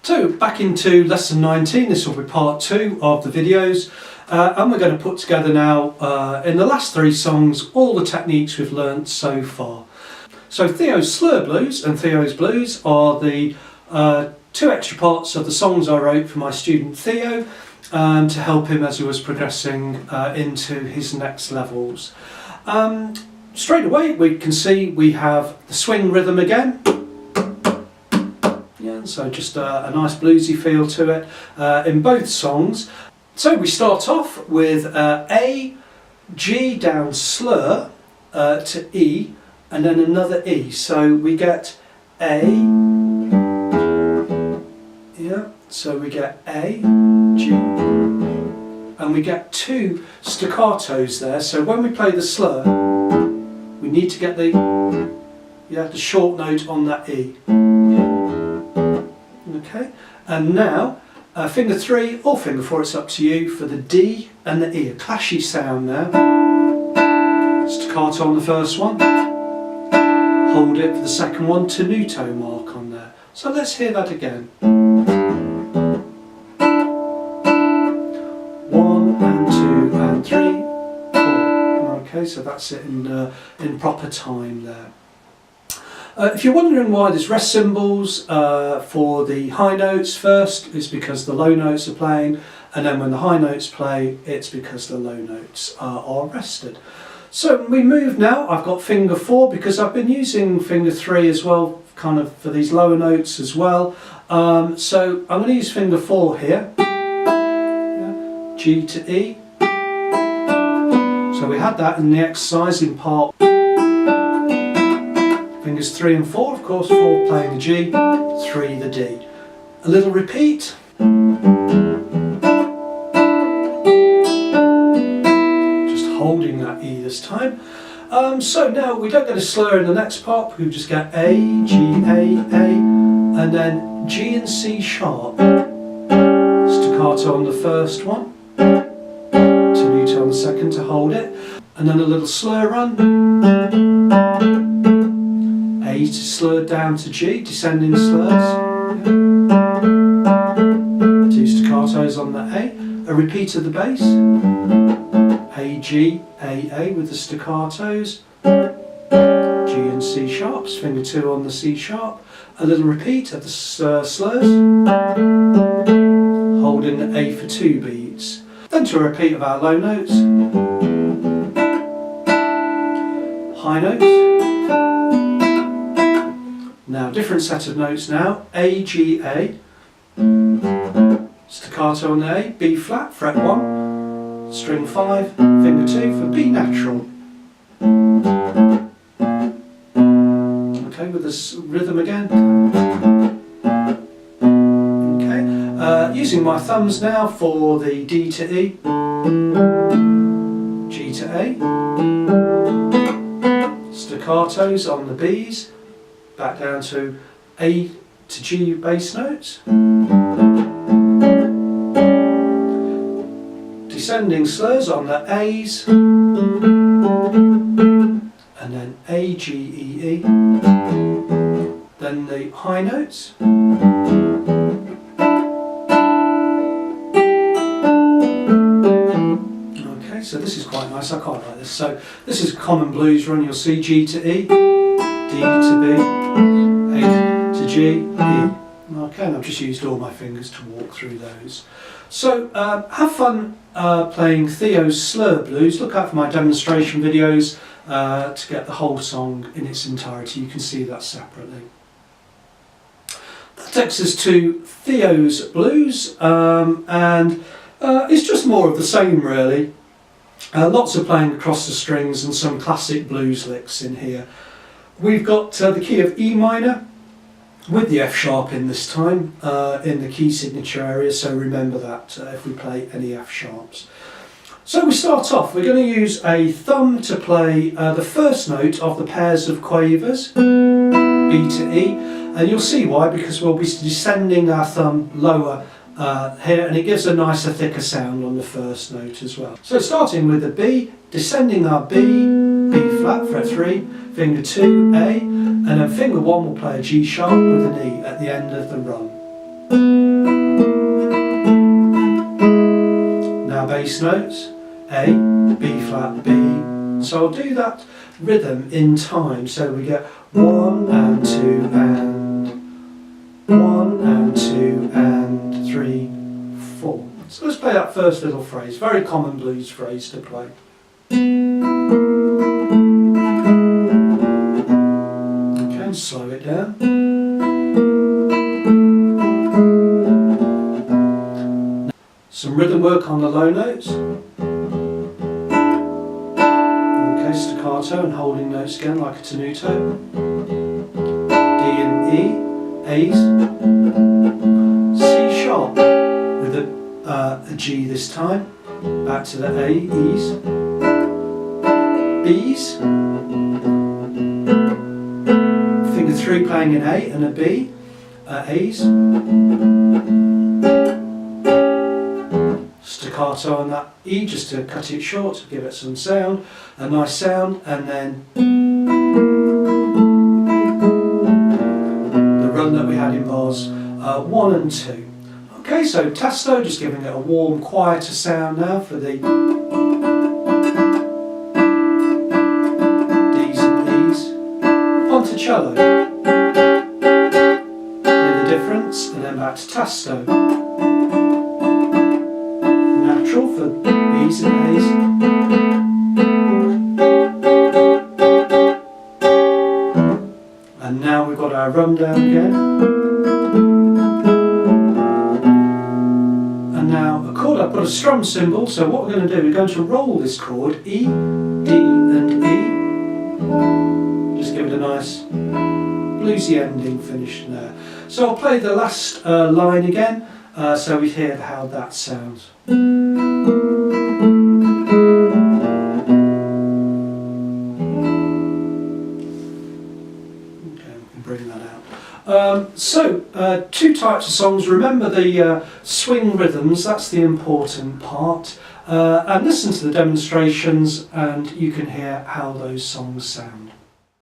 So back into lesson 19, this will be part 2 of the videos, and we're going to put together now in the last 3 songs all the techniques we've learnt so far. So Theo's slur blues and Theo's blues are the 2 extra parts of the songs I wrote for my student Theo to help him as he was progressing into his next levels. Straight away we can see we have the swing rhythm again. Yeah, so just a nice bluesy feel to it in both songs. So we start off with A, G down slur to E and then another E. So we get A, yeah, so we get A, G, and we get 2 staccatos there. So when we play the slur, we need to get the short note on that E. Okay, and now finger 3 or finger 4, it's up to you, for the D and the E, a clashy sound there. Staccato on the first one, hold it for the second one, tenuto mark on there. So let's hear that again. 1 and 2 and 3, 4. Okay, so that's it in proper time there. If you're wondering why there's rest symbols for the high notes first, it's because the low notes are playing, and then when the high notes play, it's because the low notes are rested. So we move now. I've got finger 4 because I've been using finger 3 as well, kind of for these lower notes as well. So I'm going to use finger 4 here, G to E. So we had that in the exercise in part. Fingers 3 and 4, of course, 4 playing the G, 3 the D. A little repeat. Just holding that E this time. So now we don't get a slur in the next part, we just get A, G, A, and then G and C sharp. Staccato on the first one, tenuto on the second to hold it, and then a little slur run. A to slur down to G, descending slurs. 2 staccatos on the A repeat of the bass. A, G, A with the staccatos. G and C sharps, finger 2 on the C sharp. A little repeat of the slurs. Holding the A for 2 beats. Then to a repeat of our low notes. High notes. Now, different set of notes now. A, G, A. Staccato on the A. B flat, fret 1. String 5, finger 2 for B natural. Okay, with this rhythm again. Okay, using my thumbs now for the D to E. G to A. Staccatos on the Bs. Back down to A to G bass notes. Descending slurs on the A's. And then A, G, E, E. Then the high notes. Okay, so this is quite nice, I quite like this. So this is a common blues run, you'll see G to E. D to B, A to G, E. Okay, and I've just used all my fingers to walk through those. So have fun playing Theo's slur blues. Look out for my demonstration videos to get the whole song in its entirety. You can see that separately. That takes us to Theo's blues, and it's just more of the same really. Lots of playing across the strings and some classic blues licks in here. We've got the key of E minor with the F sharp in this time in the key signature area, so remember that if we play any F sharps. So we start off, we're going to use a thumb to play the first note of the pairs of quavers, B to E, and you'll see why, because we'll be descending our thumb lower here, and it gives a nicer, thicker sound on the first note as well. So starting with the B, descending our B, B flat, fret 3, finger 2, A, and then finger 1 will play a G sharp with an E at the end of the run. bass notes, A, B flat, B. So I'll do that rhythm in time. So we get 1 and 2 and 1 and 2 and 3, 4. So let's play that first little phrase, very common blues phrase to play. Okay, and slow it down. Some rhythm work on the low notes. Okay, staccato and holding notes again like a tenuto. D and E, A's. C sharp with a G this time. Back to the A, E's. B's. Finger 3 playing an A and a B. A's. Staccato on that E just to cut it short, to give it some sound, a nice sound, and then the run that we had in bars 1 and 2. Okay, so tasto, just giving it a warm, quieter sound now for the D's and E's. Onto cello. Hear the difference, and then back to tasto. Natural for B's and A's. And now we've got our rundown again. And now a chord, I've got a strum cymbal, so what we're going to do, we're going to roll this chord, E, D and E. Just give it a nice bluesy ending finish there. So I'll play the last line again, so we hear how that sounds. Okay, we can bring that out. Two types of songs. Remember the swing rhythms, that's the important part. And listen to the demonstrations and you can hear how those songs sound.